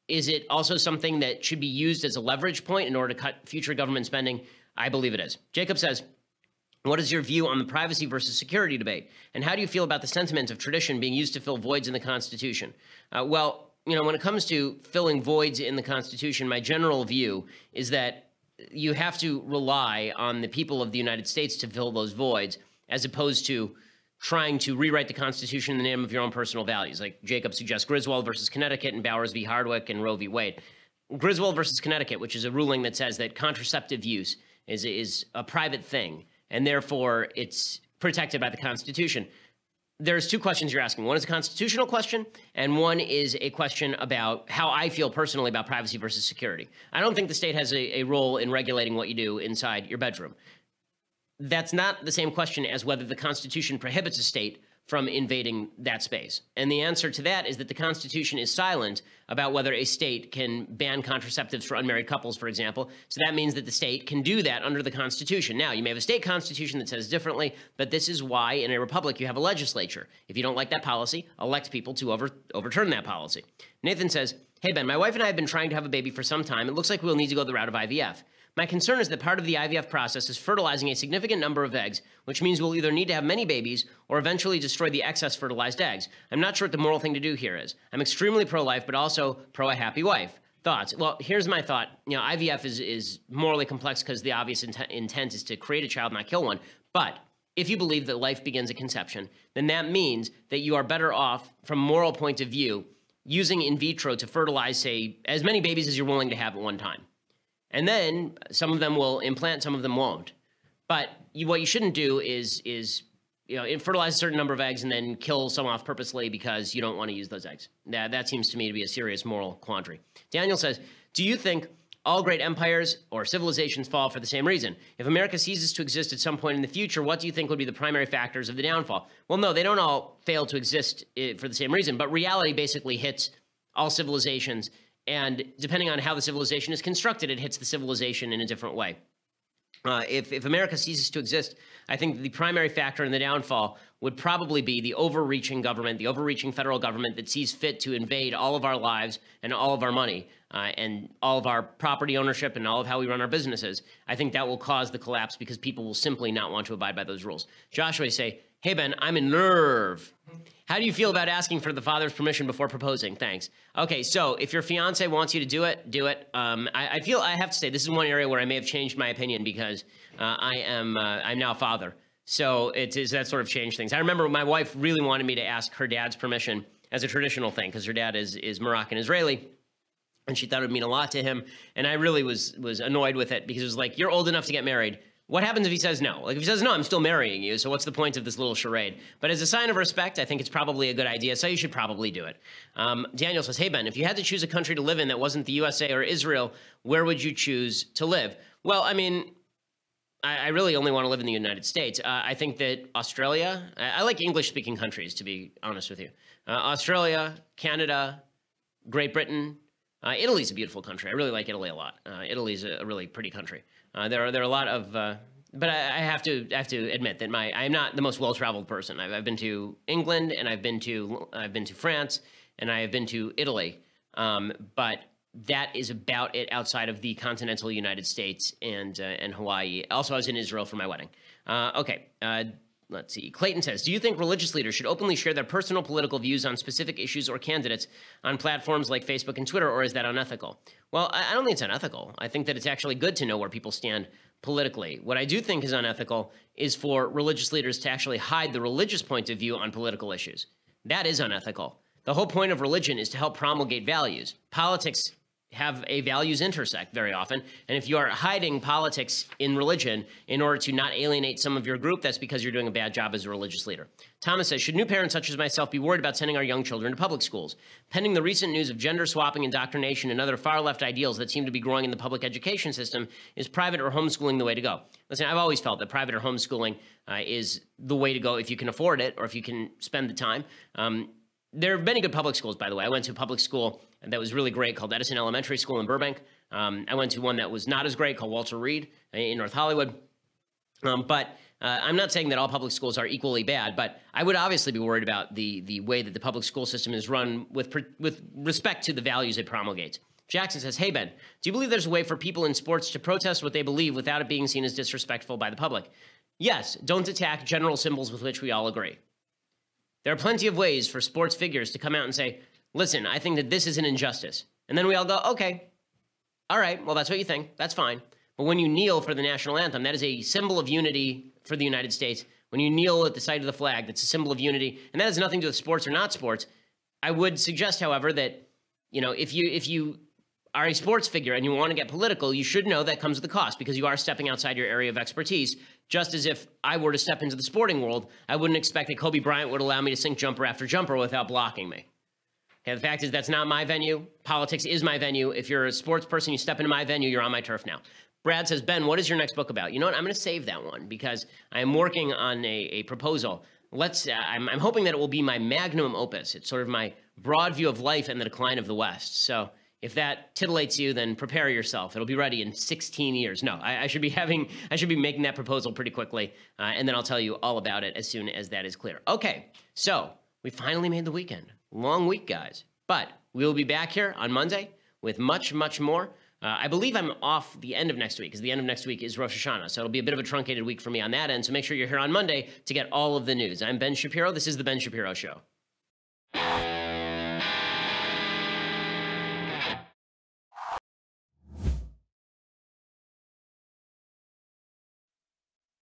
is it also something that should be used as a leverage point in order to cut future government spending? I believe it is. Jacob says, what is your view on the privacy versus security debate? And how do you feel about the sentiment of tradition being used to fill voids in the Constitution? Well, when it comes to filling voids in the Constitution, my general view is that you have to rely on the people of the United States to fill those voids, as opposed to trying to rewrite the Constitution in the name of your own personal values. Like Jacob suggests Griswold versus Connecticut and Bowers v. Hardwick and Roe v. Wade. Griswold versus Connecticut, which is a ruling that says that contraceptive use is a private thing, and therefore it's protected by the Constitution. there's two questions you're asking. One is a constitutional question, and one is a question about how I feel personally about privacy versus security. I don't think the state has a role in regulating what you do inside your bedroom. That's not the same question as whether the Constitution prohibits a state from invading that space. And the answer to that is that the Constitution is silent about whether a state can ban contraceptives for unmarried couples, for example. So that means that the state can do that under the Constitution. Now, you may have a state constitution that says differently, but this is why in a republic you have a legislature. If you don't like that policy, elect people to overturn that policy. Nathan says, hey, Ben, my wife and I have been trying to have a baby for some time. It looks like we'll need to go the route of IVF. My concern is that part of the IVF process is fertilizing a significant number of eggs, which means we'll either need to have many babies or eventually destroy the excess fertilized eggs. I'm not sure what the moral thing to do here is. I'm extremely pro-life, but also pro-a-happy wife. Thoughts? Well, here's my thought. You know, IVF is morally complex because the obvious intent is to create a child, not kill one. But if you believe that life begins at conception, then that means that you are better off, from a moral point of view, using in vitro to fertilize, say, as many babies as you're willing to have at one time. And then some of them will implant, some of them won't. But what you shouldn't do is fertilize a certain number of eggs and then kill some off purposely because you don't want to use those eggs. That seems to me to be a serious moral quandary. Daniel says, do you think all great empires or civilizations fall for the same reason? If America ceases to exist at some point in the future, what do you think would be the primary factors of the downfall? Well, no, they don't all fail to exist for the same reason, but reality basically hits all civilizations. And depending on how the civilization is constructed, it hits the civilization in a different way. If America ceases to exist, I think the primary factor in the downfall would probably be the overreaching government, the overreaching federal government that sees fit to invade all of our lives and all of our money and all of our property ownership and all of how we run our businesses. I think that will cause the collapse because people will simply not want to abide by those rules. Joshua say, hey, Ben, I'm in nerve. How do you feel about asking for the father's permission before proposing? Thanks. Okay, so if your fiance wants you to do it, do it. I feel I have to say this is one area where I may have changed my opinion because I'm now a father. So that sort of changed things. I remember my wife really wanted me to ask her dad's permission as a traditional thing because her dad is Moroccan-Israeli. And she thought it would mean a lot to him. And I really was annoyed with it because it was like, you're old enough to get married. What happens if he says no? Like if he says no, I'm still marrying you. So what's the point of this little charade? But as a sign of respect, I think it's probably a good idea. So you should probably do it. Daniel says, hey, Ben, if you had to choose a country to live in that wasn't the USA or Israel, where would you choose to live? Well, I mean, I really only want to live in the United States. I think that Australia, I like English-speaking countries, to be honest with you. Australia, Canada, Great Britain. Italy's a beautiful country. I really like Italy a lot. Italy's a really pretty country. There are a lot of, but I have to admit that I am not the most well-traveled person. I've been to England and I've been to France and I have been to Italy, but that is about it outside of the continental United States and Hawaii. Also, I was in Israel for my wedding. Okay. Let's see. Clayton says, do you think religious leaders should openly share their personal political views on specific issues or candidates on platforms like Facebook and Twitter, or is that unethical? Well, I don't think it's unethical. I think that it's actually good to know where people stand politically. What I do think is unethical is for religious leaders to actually hide the religious point of view on political issues. That is unethical. The whole point of religion is to help promulgate values. Politics have a values intersect very often. And if you are hiding politics in religion in order to not alienate some of your group, that's because you're doing a bad job as a religious leader. Thomas says, should new parents such as myself be worried about sending our young children to public schools? Pending the recent news of gender swapping, indoctrination, and other far-left ideals that seem to be growing in the public education system, is private or homeschooling the way to go? Listen, I've always felt that private or homeschooling is the way to go if you can afford it or if you can spend the time. There are many good public schools, by the way. I went to a public school that was really great called Edison Elementary School in Burbank. I went to one that was not as great called Walter Reed in North Hollywood. But I'm not saying that all public schools are equally bad, but I would obviously be worried about the way that the public school system is run with respect to the values it promulgates. Jackson says, hey, Ben, do you believe there's a way for people in sports to protest what they believe without it being seen as disrespectful by the public? Yes, don't attack general symbols with which we all agree. There are plenty of ways for sports figures to come out and say, listen, I think that this is an injustice. And then we all go, okay, all right, well, that's what you think. That's fine. But when you kneel for the national anthem, that is a symbol of unity for the United States. When you kneel at the sight of the flag, that's a symbol of unity. And that has nothing to do with sports or not sports. I would suggest, however, that, you know, if you are a sports figure and you want to get political, you should know that comes with a cost because you are stepping outside your area of expertise. Just as if I were to step into the sporting world, I wouldn't expect that Kobe Bryant would allow me to sink jumper after jumper without blocking me. Okay, the fact is that's not my venue. Politics is my venue. If you're a sports person, you step into my venue, you're on my turf now. Brad says, Ben, what is your next book about? You know what? I'm going to save that one because I'm working on a proposal. I'm hoping that it will be my magnum opus. It's sort of my broad view of life and the decline of the West. So if that titillates you, then prepare yourself. It'll be ready in 16 years. No, I should be making that proposal pretty quickly, and then I'll tell you all about it as soon as that is clear. Okay, so we finally made the weekend. Long week, guys. But we will be back here on Monday with much, much more. I believe I'm off the end of next week because the end of next week is Rosh Hashanah. So it'll be a bit of a truncated week for me on that end. So make sure you're here on Monday to get all of the news. I'm Ben Shapiro. This is The Ben Shapiro Show.